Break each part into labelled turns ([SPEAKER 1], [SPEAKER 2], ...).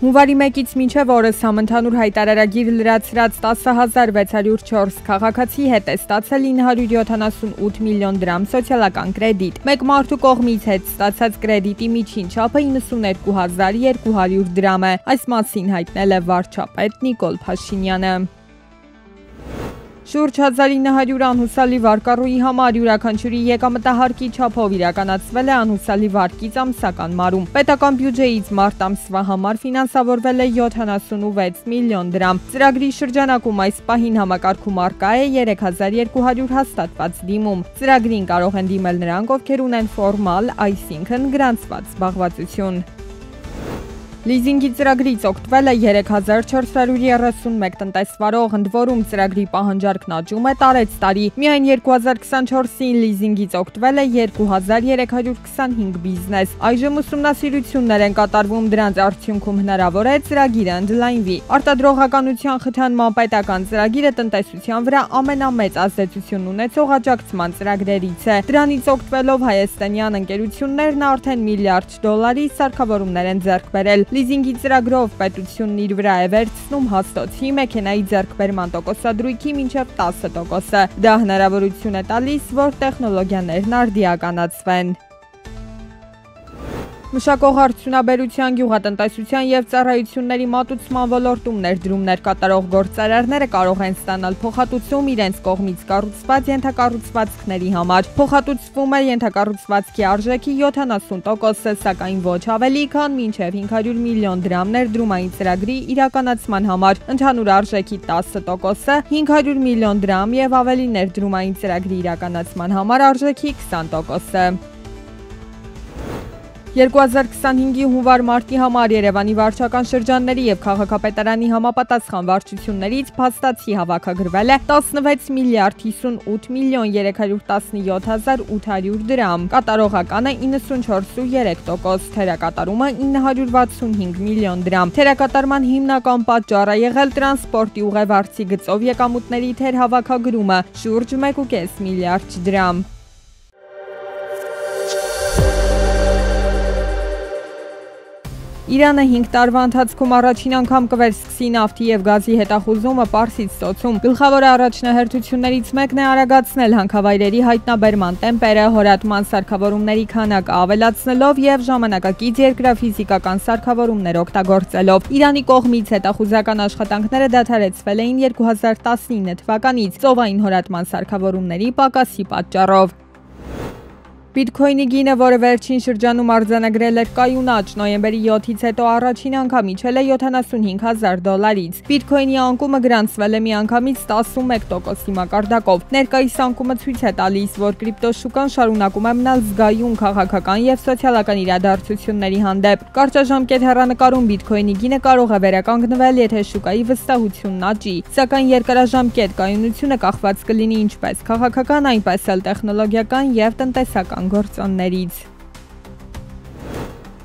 [SPEAKER 1] Հունվարի 1-ից մինչև օրս համընդհանուր հայտարարագիր լրացրած 10,604 քաղաքացի հետ է ստացել 978 միլիոն դրամ սոցիալական կրեդիտ։ Մեկ մարդու կողմից հետ ստացած կրեդիտի միջին չափը 92,200 դրամ է։ Այս մասին հայտնել է վարչապետ Նիկոլ Փաշինյանը։ Շուրջ 1900 անհուսալի վարկառուի համար յուրաքանչյուրի եկամտահարկի չափով իրականացվել է անհուսալի վարկից ամսական մարում։ Պետական բյուջեից մարտ ամսվա համար ֆինանսավորվել է 76 միլիոն դրամ։ Ծրագրի շրջանակում այս պահին համակարգում առկա է 3200 հաստատված դիմում։ Ծրագրին կարող են դիմել նրանք, ովքեր ունեն ֆորմալ, այսինքն գրանցված զբաղվածություն։ Լիզինգի ծրագրից օգտվել է 3431 տնտեսվարող, ընդ որում ծրագրի պահանջարկն աճում է տարեց տարի։ Միայն 2024-ին լիզինգից օգտվել է 2325 բիզնես։ Այժմ ուսումնասիրություններ են կատարվում, դրանց արդյունքում հնարավոր է ծրագիրը ընդլայնվի։ Արտադրողականության խթանման պետական ծրագիրը տնտեսության վրա ամենամեծ ազդեցությունն ունեցող աջակցման ծրագրերից է։ Դրանից օգտվելով հայաստանյան ընկերություններն արդեն $1 միլիարդ սարքավորումներ են ձեռք բերել։ Լիզինգի ծրագրով պետությունն իր վրա է վերցնում հաստոցի մեքենայի ձեռքբերման տոկոսադրույքի մինչև 10%։ Դա հնարավորություն է տալիս, որ տեխնոլոգիաներն արդիականացվեն։ Մշակող-արդյունաբերության, գյուղատնտեսության և ծառայությունների մատուցման ոլորտում ներդրումներ կատարող գործարարները կարող են ստանալ փոխհատուցում իրենց կողմից կառուցված ենթակառուցվածքների համար։ Փոխհատուցվում է ենթակառուցվածքի արժեքի 70%, սակայն ոչ ավելի, քան մինչև 500 միլիոն դրամ ներդրումային ծրագրի իրականացման համար։ Ընդհանուր արժեքի 10%, 500 միլիոն դրամ և ավելի ներդրումային ծրագրի իրականացման համար արժեքի 20%։ 2025-ի հունվար-մարտի համար Երևանի վարչական շրջանների և քաղաքապետարանի համապատասխան վարչություններից փաստացի հավաքագրվել է 16 միլիարդ 58 միլիոն 317 800 դրամ, կատարողականը 94,3%, թերակատարումը 965 միլիոն դրամ։ Թերակատարման հիմնական պատճառը եղել տրանսպորտի ուղևորցի գծով եկամուտների թերհավաքագրումը՝ շուրջ 1,5 միլիարդ դրամ։ Իրանը 5 տարվա ընթացքում առաջին անգամ կվերսկսի նավթի և գազի հետախուզումը Պարսից ծոցում։ Գլխավոր առաջնահերթություններից մեկն է արագացնել հանքավայրերի հայտնաբերման տեմպերը, հորատման սարքավորումների քանակը ավելացնելով և ժամանակակից երկրաֆիզիկական սարքավորումներ օգտագործելով։ Իրանի կողմից հետախուզական աշխատանքները դադարեցվել էին 2019 թվականից ծովային հորատման սարքավորումների պակասի պատճառով։ Բիտքոյնի գինը, որը վերջին շրջանում արձանագրել էր կայուն աճ, նոյեմբերի 7-ից հետո առաջին անգամ իջել է $75,000-ից։ Բիտքոյնի անկումը գրանցվել է միանգամից 11%-ի մակարդակով։ Ներկայիս անկումը ցույց է տալիս, որ կրիպտոշուկան շարունակում է մնալ զգայուն քաղաքական և սոցիալական իրադարձությունների հանդեպ։ Կարճաժամկետ հեռանկարում բիտքոյնի գինը կարող է վերականգնվել, եթե շուկայի վստահությունն աճի, սակայն երկարաժամկետ կայունությունը կախված կլինի ինչպես քաղաքական, այնպես էլ տեխնոլոգիական և տնտեսական գործոններից։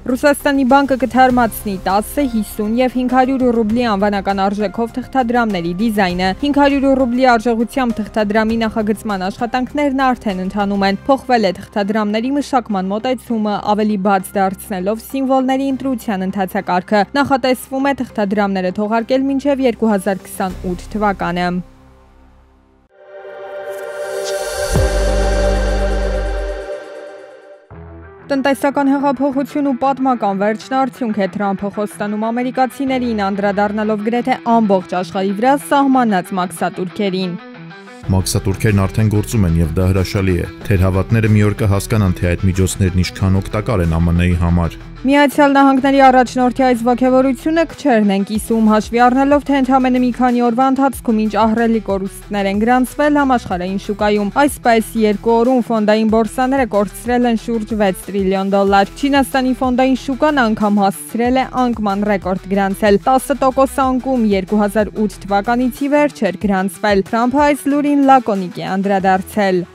[SPEAKER 1] Ռուսաստանի բանկը կթարմացնի 10, 50 և 500 ռուբլի անվանական արժեքով թղթադրամների դիզայնը։ 500 ռուբլի արժողությամբ թղթադրամի նախագծման աշխատանքներն արդեն ընթանում են։ Փոխվել է թղթադրամների մշակման մոտեցումը, ավելի բաց դարձնելով սիմվոլների ընտրության ընթացակարգը։ Նախատեսվում է թղթադրամները թողարկել մինչև 2028 թվականը։ Տնտեսական հեղափոխություն ու պատմական վերջն արդյունք է Թրամփը խոստանում ամերիկացիներին, անդրադառնալով գրեթե ամբողջ աշխարհի վրա սահմանած մաքսատուրքերին։
[SPEAKER 2] Մաքսատուրքերն արդեն գործում են և դա հրաշալի է։ Թերհավատները մի օր կհասկանան, թե այդ միջոցներն ինչքան օգտակար են ԱՄՆ-ի համար։
[SPEAKER 1] Միացյալ Նահանգների առաջնորդի այս ոգևորությունը քչերն են կիսում, հաշվի առնելով, թե ընդամենը մի քանի օրվա ընթացքում ինչ ահռելի կորուստներ են գրանցվել համաշխարհային շուկայում։ Այսպես, 2 օրում ֆոնդային բորսաները կորցրել են շուրջ $6 տրիլիոն։ Չինաստանի ֆոնդային շուկան անգամ հասցրել է անկման ռեկորդ գրանցել։ 10% անկում 2008 թվականից ի վեր չէր գրանցվել։ Թրամփը այս լուրին լակոնիկ է անդրադարձել։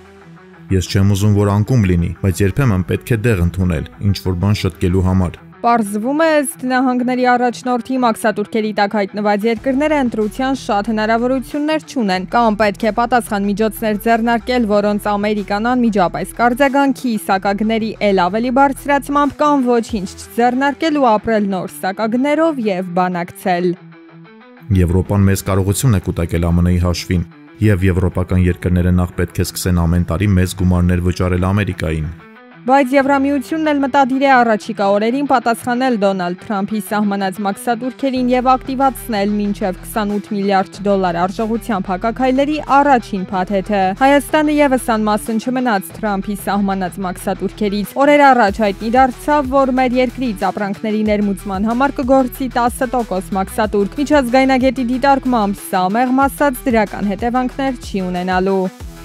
[SPEAKER 2] Ես չեմ ուզում, որ անկում լինի, բայց երբեմն պետք է դեղ ընդունել, ինչ որ բան շտկելու համար։
[SPEAKER 1] Պարզվում է, ըստ նահանգների առաջնորդի, մաքսատուրքերի տակ հայտնված երկրները ընտրության շատ հնարավորություններ չունեն, կամ պետք է պատասխան միջոցներ ձեռնարկել, որոնց Ամերիկան անմիջապես կարձագանքի սակագների էլ ավելի բարձրացմամբ, կամ ոչինչ չձեռնարկել ու ապրել նոր սակագներով եւ բանակցել։
[SPEAKER 2] Եվրոպան մեծ կարողություն է կուտակել ԱՄՆ-ի հաշվին, եւ եվրոպական երկրները նախ պետք է սկսեն ամեն տարի մեծ գումարներ վճարել Ամերիկային։
[SPEAKER 1] Բայց Եվրամիությունն էլ մտադիր է առաջիկա օրերին պատասխանել Դոնալդ Թրամփի սահմանած մաքսատուրքերին եւ ակտիվացնել մինչեւ 28 միլիարդ դոլար արժողությամբ հակաքայլերի առաջին փաթեթը։ Հայաստանը եւս անմասն չմնաց Թրամփի սահմանած մաքսատուրքերից։ Օրեր առաջ հայտնի դարձավ, որ մեր երկրից ապրանքների ներմուծման համար կգործի 10% մաքսատուրք։ Միջազգայնագետի դիտարկմամբ սա մեղմ ասած դրական հետևանքներ չի ունենալու։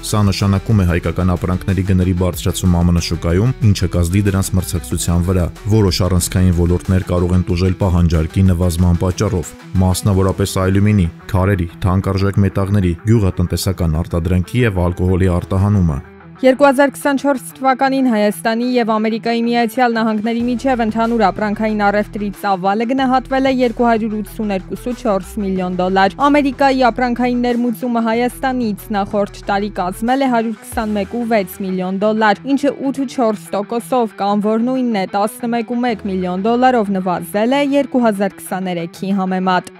[SPEAKER 2] Սա նշանակում է հայկական ապրանքների գների բարձրացում ԱՄՆ շուկայում, ինչը կազդի դրանց մրցակցության վրա։ Որոշ առանցքային ոլորտներ կարող են տուժել պահանջարկի նվազման պատճառով, մասնավորապես ալյումինի, քարերի, թանկարժեք մետաղների, գյուղատնտեսական արտադրանքի եւ ալկոհոլի արտահանումը։
[SPEAKER 1] 2024 թվականին Հայաստանի եւ Ամերիկայի Միացյալ Նահանգների միջև ընդհանուր ապրանքային առևտրի ծավալը գնահատվել է 282.4 միլիոն դոլար։ Ամերիկայի ապրանքային ներմուծումը Հայաստանից նախորդ տարի կազմել է 121.6 միլիոն դոլար, ինչը 8.4%-ով կամ որ նույնն է 11.1 միլիոն դոլարով նվազել է 2023-ի համեմատ։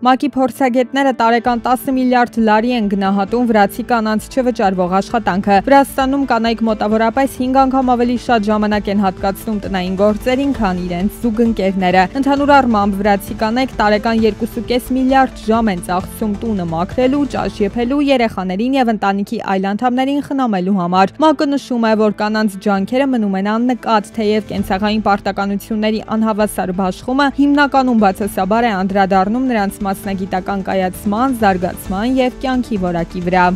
[SPEAKER 1] ՄԱԿ-ի փորձագետները տարեկան 10 միլիարդ լարի են գնահատում վրացի կանանց չվճարվող աշխատանքը։ Վրաստանում կանայք մոտավորապես 5 անգամ ավելի շատ ժամանակ են հատկացնում տնային գործերին, քան իրենց զուգընկերները։ Ընդհանուր առմամբ վրացի կանայք տարեկան 2.5 միլիարդ ժամ են ծախսում տունը մաքրելու, ճաշ եփելու, երեխաներին եւ ընտանիքի այլ անդամներին խնամելու համար։ ՄԱԿ-ը նշում է, որ կանանց ջանքերը մնում են աննկատ, թեև կենցաղային պարտականությունների անհավասար բաշխումը հիմնականում բացասաբար է անդրադառնում նրանց մասնագիտական կայացման, զարգացման եւ կյանքի որակի վրա։